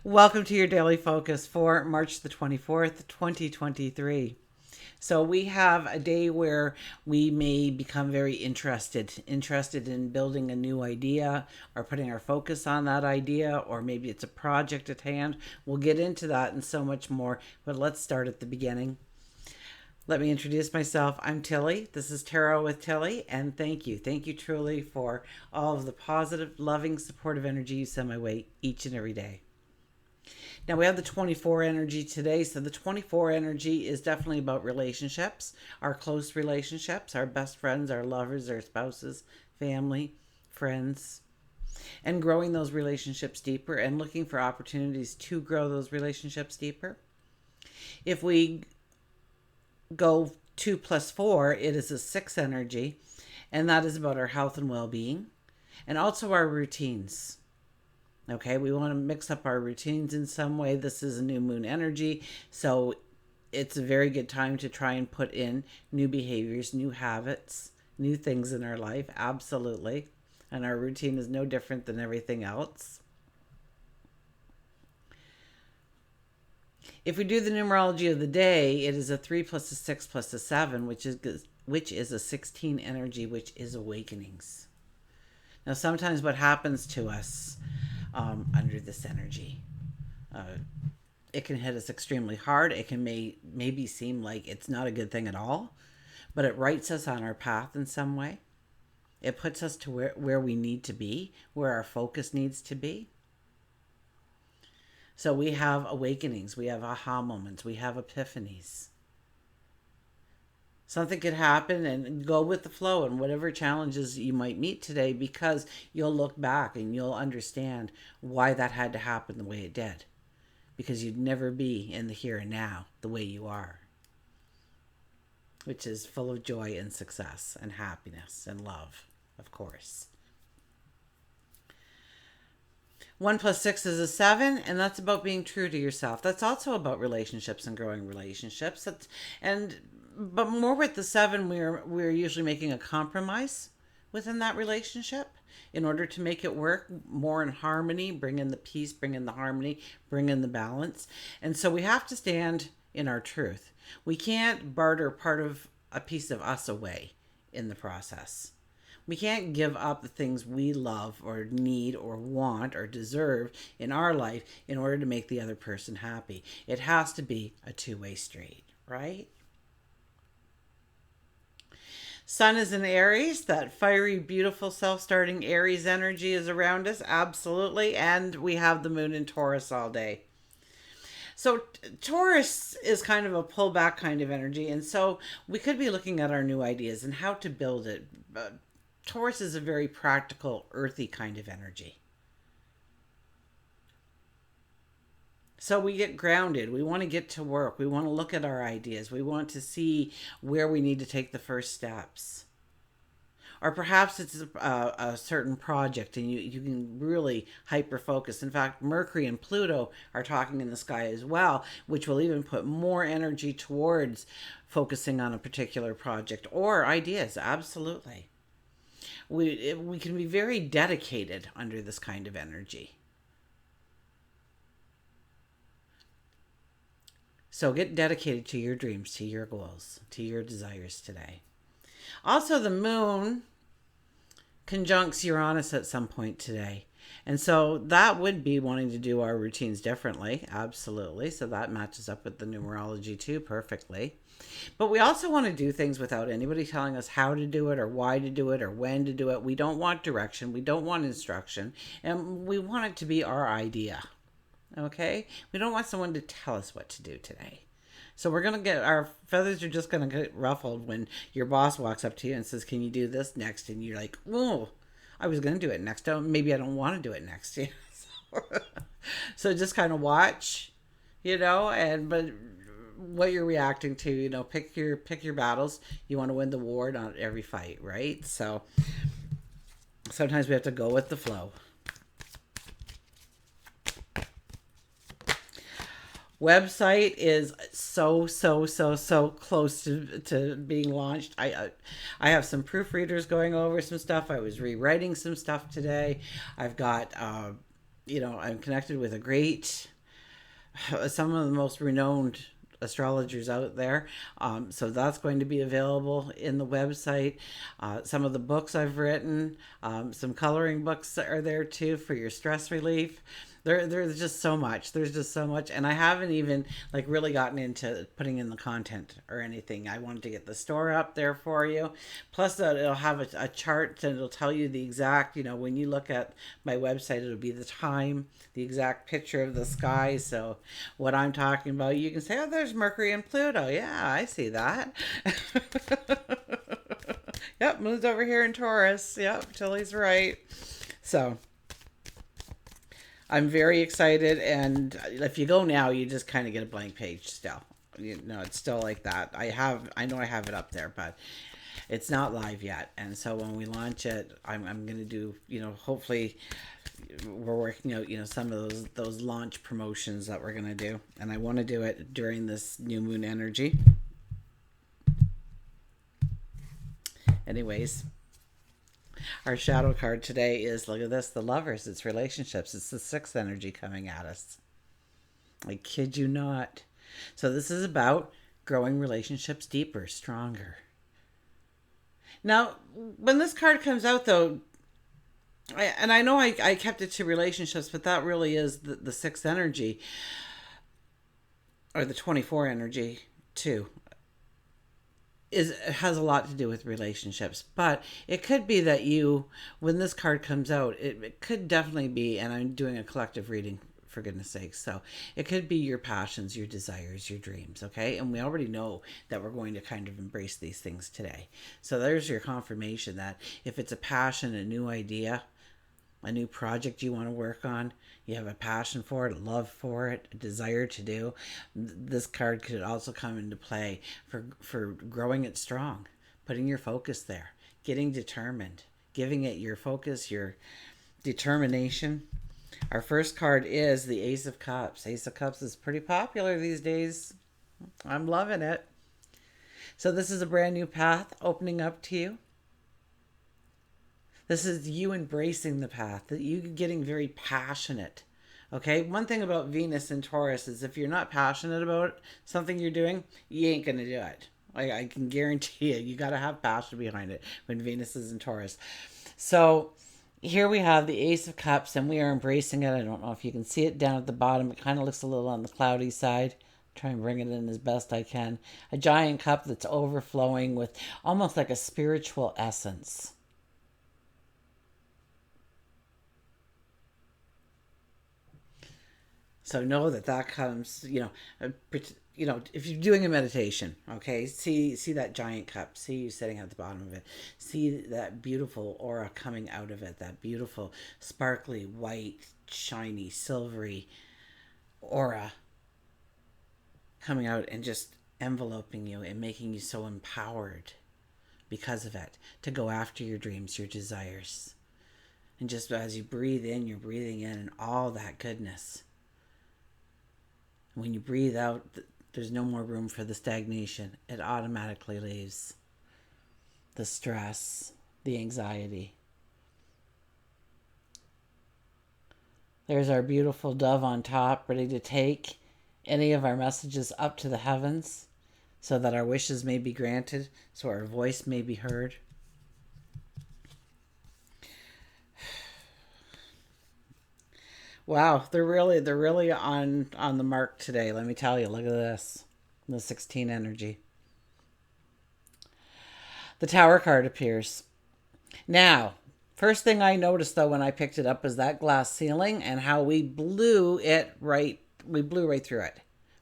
Welcome to your daily focus for March the 24th, 2023. So we have a day where we may become very interested in building a new idea or putting our focus on that idea, or maybe it's a project at hand. We'll get into that and so much more, but let's start at the beginning. Let me introduce myself. I'm Tilly. This is Tarot with Tilly, and thank you. Thank you truly for all of the positive, loving, supportive energy you send my way each and every day. Now we have the 24 energy today. So the 24 energy is definitely about relationships, our close relationships, our best friends, our lovers, our spouses, family, friends, and growing those relationships deeper and looking for opportunities to grow those relationships deeper. If we go 2 plus 4, it is a 6 energy, and that is about our health and well-being and also our routines. Okay, we want to mix up our routines in some way. This is a new moon energy, so it's a very good time to try and put in new behaviors, new habits, new things in our life. Absolutely. And our routine is no different than everything else. If we do the numerology of the day, it is a 3 plus a 6 plus a 7, which is a 16 energy, which is awakenings. Now, sometimes what happens to us under this energy, it can hit us extremely hard. It can maybe seem like it's not a good thing at all, but it writes us on our path in some way. It puts us to where we need to be, where our focus needs to be. So we have awakenings, we have aha moments, we have epiphanies. Something could happen, and go with the flow and whatever challenges you might meet today, because you'll look back and you'll understand why that had to happen the way it did. Because you'd never be in the here and now the way you are, which is full of joy and success and happiness and love, of course. 1 plus 6 is a 7, and that's about being true to yourself. That's also about relationships and growing relationships. But more with the 7, we're usually making a compromise within that relationship in order to make it work more in harmony, bring in the peace, bring in the harmony, bring in the balance. And so we have to stand in our truth. We can't barter part of a piece of us away in the process. We can't give up the things we love or need or want or deserve in our life in order to make the other person happy. It has to be a two-way street, right? Sun is in Aries. That fiery, beautiful, self-starting Aries energy is around us. Absolutely. And we have the moon in Taurus all day. So Taurus is kind of a pullback kind of energy. And so we could be looking at our new ideas and how to build it. Taurus is a very practical, earthy kind of energy. So we get grounded. We want to get to work. We want to look at our ideas. We want to see where we need to take the first steps. Or perhaps it's a certain project and you can really hyper focus. In fact, Mercury and Pluto are talking in the sky as well, which will even put more energy towards focusing on a particular project or ideas. Absolutely. We can be very dedicated under this kind of energy. So get dedicated to your dreams, to your goals, to your desires today. Also, the moon conjuncts Uranus at some point today. And so that would be wanting to do our routines differently. Absolutely. So that matches up with the numerology too perfectly. But we also want to do things without anybody telling us how to do it or why to do it or when to do it. We don't want direction. We don't want instruction. And we want it to be our idea. Okay? We don't want someone to tell us what to do today. So we're going to get, our feathers are just going to get ruffled when your boss walks up to you and says, can you do this next? And you're like, oh, I was going to do it next. Maybe I don't want to do it next. So just kind of watch, but what you're reacting to, pick your battles. You want to win the war, not every fight, right? So sometimes we have to go with the flow. Website is so close to being launched. I have some proofreaders going over some stuff. I was rewriting some stuff today. I've got I'm connected with a great, some of the most renowned astrologers out there. So that's going to be available in the website. Some of the books I've written, some coloring books are there too for your stress relief. There's just so much. There's just so much, and I haven't even like really gotten into putting in the content or anything. I wanted to get the store up there for you. Plus, it'll have a chart and it'll tell you the exact. When you look at my website, it'll be the time, the exact picture of the sky. So, what I'm talking about, you can say, "Oh, there's Mercury and Pluto." Yeah, I see that. Yep, Moon's over here in Taurus. Yep, Tilly's right. So I'm very excited, and if you go now, you just kind of get a blank page still. It's still like that. I know I have it up there, but it's not live yet. And so when we launch it, I'm going to do, hopefully we're working out, some of those launch promotions that we're going to do. And I want to do it during this new moon energy. Anyways, our shadow card today is, look at this, the Lovers. It's relationships. It's the sixth energy coming at us. I kid you not. So this is about growing relationships deeper, stronger. Now, when this card comes out, though, I know I kept it to relationships, but that really is the sixth energy, or the 24 energy, too. It has a lot to do with relationships, but it could be that when this card comes out, it could definitely be, and I'm doing a collective reading for goodness sakes, so it could be your passions, your desires, your dreams, okay? And we already know that we're going to kind of embrace these things today. So there's your confirmation that if it's a passion, a new idea, a new project you want to work on, you have a passion for it, a love for it, a desire to do, this card could also come into play for growing it strong, putting your focus there, getting determined, giving it your focus, your determination. Our first card is the Ace of Cups. Ace of Cups is pretty popular these days. I'm loving it. So this is a brand new path opening up to you. This is you embracing the path, that you getting very passionate. Okay, one thing about Venus in Taurus is if you're not passionate about something you're doing, you ain't going to do it. I can guarantee you got to have passion behind it when Venus is in Taurus. So here we have the Ace of Cups, and we are embracing it. I don't know if you can see it down at the bottom. It kind of looks a little on the cloudy side. Try and bring it in as best I can. A giant cup that's overflowing with almost like a spiritual essence. So know that comes, if you're doing a meditation, okay, see that giant cup, see you sitting at the bottom of it, see that beautiful aura coming out of it, that beautiful, sparkly, white, shiny, silvery aura coming out and just enveloping you and making you so empowered because of it to go after your dreams, your desires. And just as you breathe in, you're breathing in all that goodness. When you breathe out, there's no more room for the stagnation. It automatically leaves. The stress, the anxiety. There's our beautiful dove on top, ready to take any of our messages up to the heavens so that our wishes may be granted, so our voice may be heard. Wow, they're really on the mark today. Let me tell you. Look at this, the 16 energy. The Tower card appears. Now, first thing I noticed though when I picked it up was that glass ceiling and how we blew right through it.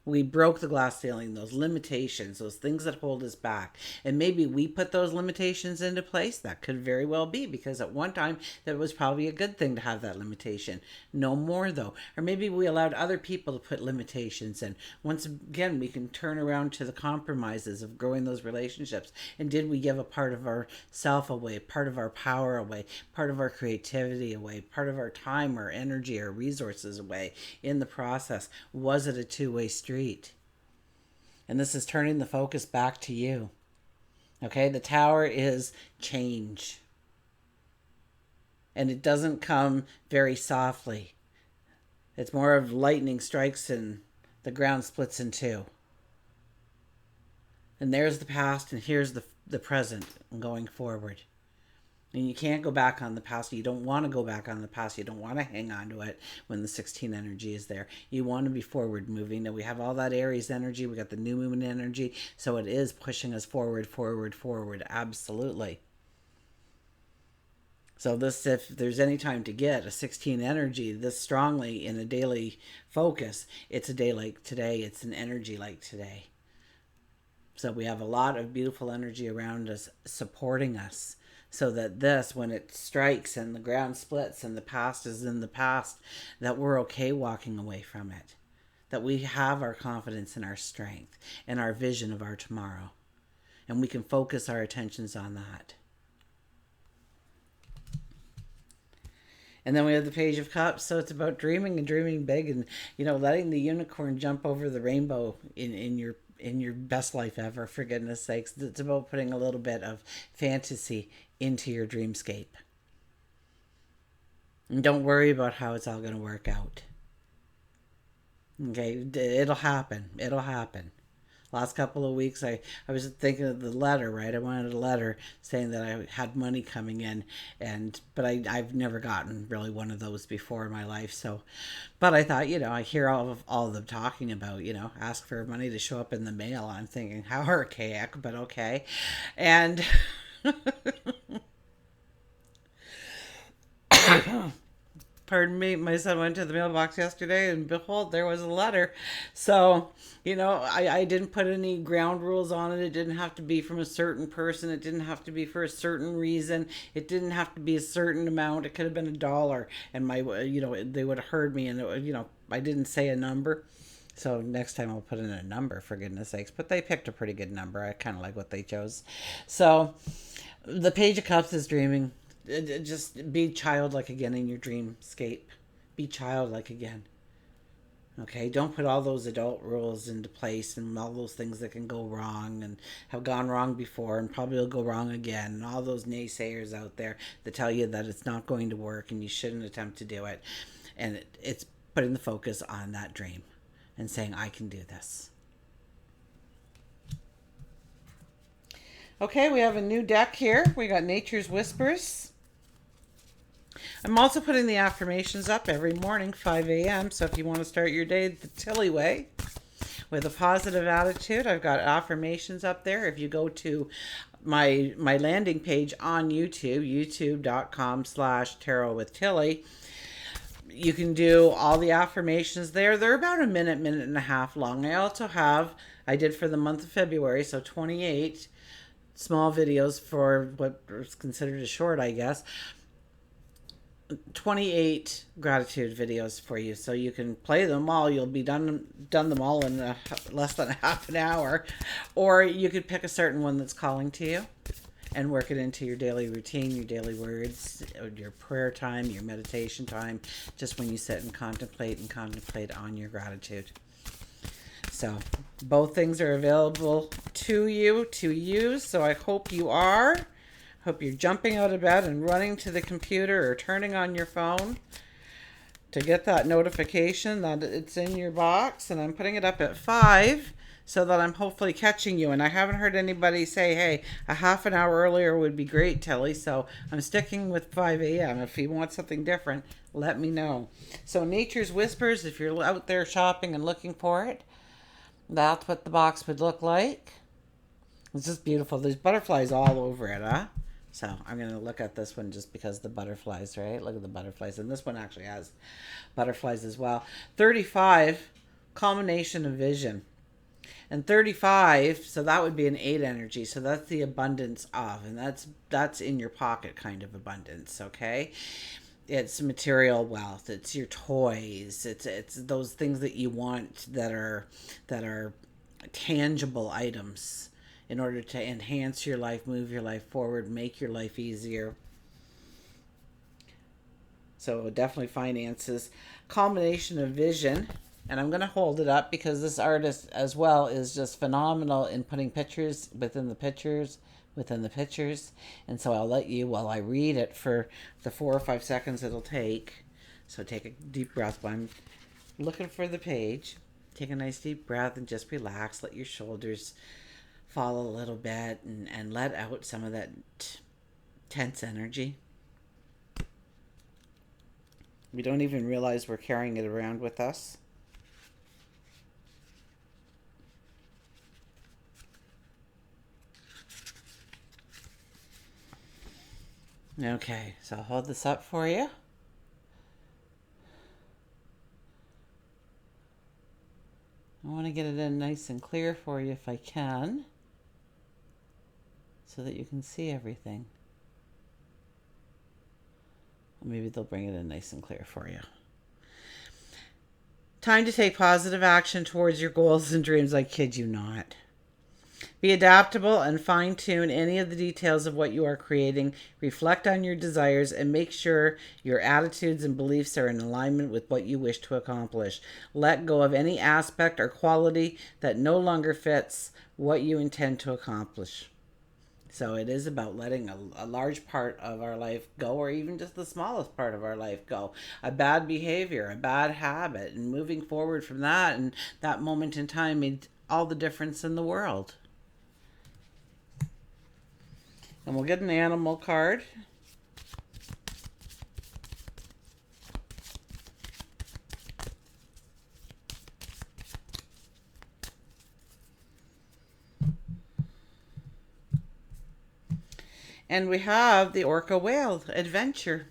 We broke the glass ceiling, those limitations, those things that hold us back. And maybe we put those limitations into place. That could very well be, because at one time that was probably a good thing to have that limitation. No more though. Or maybe we allowed other people to put limitations in. Once again, we can turn around to the compromises of growing those relationships. And did we give a part of our self away, part of our power away, part of our creativity away, part of our time, our energy, our resources away in the process? Was it a two-way street? And this is turning the focus back to you. Okay, the Tower is change. And it doesn't come very softly. It's more of lightning strikes and the ground splits in two. And there's the past, and here's the present and going forward. And you can't go back on the past. You don't want to go back on the past. You don't want to hang on to it when the 16 energy is there. You want to be forward moving. And we have all that Aries energy. We got the new moon energy. So it is pushing us forward, forward, forward. Absolutely. So this, if there's any time to get a 16 energy this strongly in a daily focus, it's a day like today. It's an energy like today. So we have a lot of beautiful energy around us supporting us, so that this, when it strikes and the ground splits and the past is in the past, that we're okay walking away from it. That we have our confidence and our strength and our vision of our tomorrow. And we can focus our attentions on that. And then we have the Page of Cups. So it's about dreaming and dreaming big, and, letting the unicorn jump over the rainbow in your best life ever, for goodness sakes. It's about putting a little bit of fantasy into your dreamscape. And don't worry about how it's all going to work out. Okay, it'll happen. It'll happen. Last couple of weeks, I was thinking of the letter, right? I wanted a letter saying that I had money coming in, but I've never gotten really one of those before in my life. So, but I thought, I hear all of them talking about, ask for money to show up in the mail. I'm thinking, how archaic, but okay. And pardon me, my son went to the mailbox yesterday, and behold, there was a letter. So, I didn't put any ground rules on it. It didn't have to be from a certain person. It didn't have to be for a certain reason. It didn't have to be a certain amount. It could have been $1, and they would have heard me, and I didn't say a number. So next time I'll put in a number, for goodness sakes. But they picked a pretty good number. I kind of like what they chose. So the Page of Cups is dreaming. Just be childlike again in your dreamscape. Be childlike again. Okay, don't put all those adult rules into place and all those things that can go wrong and have gone wrong before and probably will go wrong again. And all those naysayers out there that tell you that it's not going to work and you shouldn't attempt to do it. And it's putting the focus on that dream and saying, I can do this. Okay, we have a new deck here. We got Nature's Whispers. I'm also putting the affirmations up every morning, 5 a.m. So if you want to start your day the Tilly way with a positive attitude, I've got affirmations up there. If you go to my landing page on YouTube, youtube.com/tarot with Tilly, you can do all the affirmations there. They're about a minute and a half long. I did for the month of February, so 28 small videos for what was considered a short, I guess. 28 gratitude videos for you, so you can play them all. You'll be done them all in less than a half an hour, or you could pick a certain one that's calling to you and work it into your daily routine, your daily words, your prayer time, your meditation time, just when you sit and contemplate on your gratitude. So both things are available to you to use, so I hope you are. Hope you're jumping out of bed and running to the computer or turning on your phone to get that notification that it's in your box. And I'm putting it up at 5 so that I'm hopefully catching you. And I haven't heard anybody say, hey, a half an hour earlier would be great, Tilly. So I'm sticking with 5 a.m. If you want something different, let me know. So Nature's Whispers, if you're out there shopping and looking for it, that's what the box would look like. It's just beautiful. There's butterflies all over it, huh? So I'm going to look at this one just because the butterflies, right? Look at the butterflies. And this one actually has butterflies as well. 35, culmination of vision. And 35, so that would be an 8 energy. So that's the abundance of. And that's in your pocket kind of abundance, okay? It's material wealth. It's your toys. It's those things that you want that are tangible items, in order to enhance your life, move your life forward, make your life easier. So definitely finances. Culmination of vision. And I'm going to hold it up because this artist as well is just phenomenal in putting pictures within the pictures within the pictures. And so I'll let you, while I read it for the 4 or 5 seconds it'll take. So take a deep breath while I'm looking for the page. Take a nice deep breath and just relax. Let your shoulders fall a little bit and let out some of that tense energy. We don't even realize we're carrying it around with us. Okay, so I'll hold this up for you. I want to get it in nice and clear for you if I can, so that you can see everything. Or maybe they'll bring it in nice and clear for you. Time to take positive action towards your goals and dreams. I kid you not. Be adaptable and fine-tune any of the details of what you are creating. Reflect on your desires and make sure your attitudes and beliefs are in alignment with what you wish to accomplish. Let go of any aspect or quality that no longer fits what you intend to accomplish. So it is about letting a large part of our life go, or even just the smallest part of our life go. A bad behavior, a bad habit, and moving forward from that. And that moment in time made all the difference in the world. And we'll get an animal card. And we have the Orca whale adventure.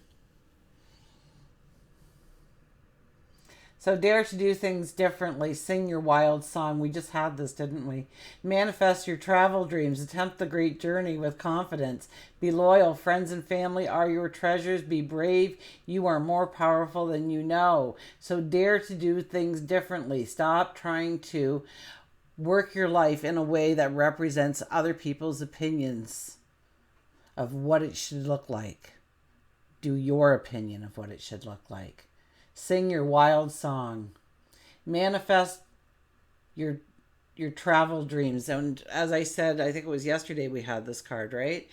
So dare to do things differently. Sing your wild song. We just had this, didn't we? Manifest your travel dreams. Attempt the great journey with confidence. Be loyal. Friends and family are your treasures. Be brave. You are more powerful than you know. So dare to do things differently. Stop trying to work your life in a way that represents other people's opinions of what it should look like. Do your opinion of what it should look like. Sing your wild song. Manifest your travel dreams. And as I said, I think it was yesterday we had this card, right?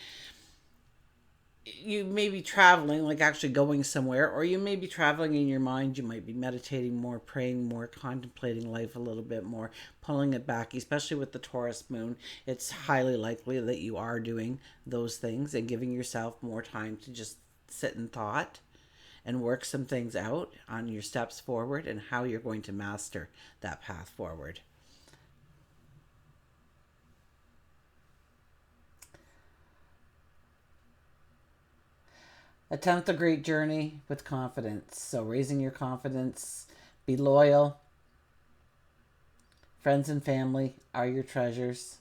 You may be traveling, like actually going somewhere, or you may be traveling in your mind. You might be meditating more, praying more, contemplating life a little bit more, pulling it back, especially with the Taurus moon. It's highly likely that you are doing those things and giving yourself more time to just sit in thought and work some things out on your steps forward and how you're going to master that path forward. Attempt the great journey with confidence. So raising your confidence, be loyal. Friends and family are your treasures.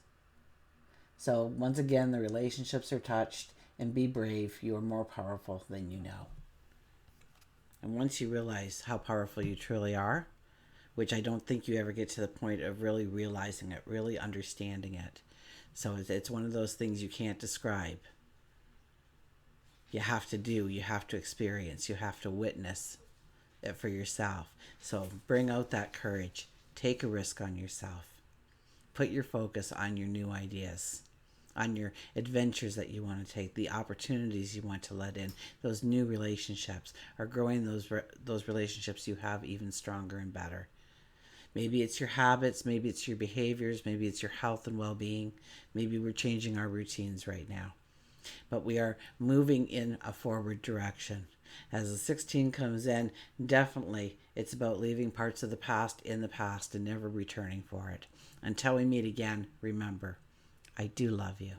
So once again, the relationships are touched, and be brave. You are more powerful than you know. And once you realize how powerful you truly are, which I don't think you ever get to the point of really realizing it, really understanding it. So it's one of those things you can't describe. You have to do, you have to experience, you have to witness it for yourself. So bring out that courage. Take a risk on yourself. Put your focus on your new ideas, on your adventures that you want to take, the opportunities you want to let in, those new relationships, or growing those relationships you have even stronger and better. Maybe it's your habits, maybe it's your behaviors, maybe it's your health and well-being. Maybe we're changing our routines right now. But we are moving in a forward direction. As the 16 comes in, definitely it's about leaving parts of the past in the past and never returning for it. Until we meet again, remember, I do love you.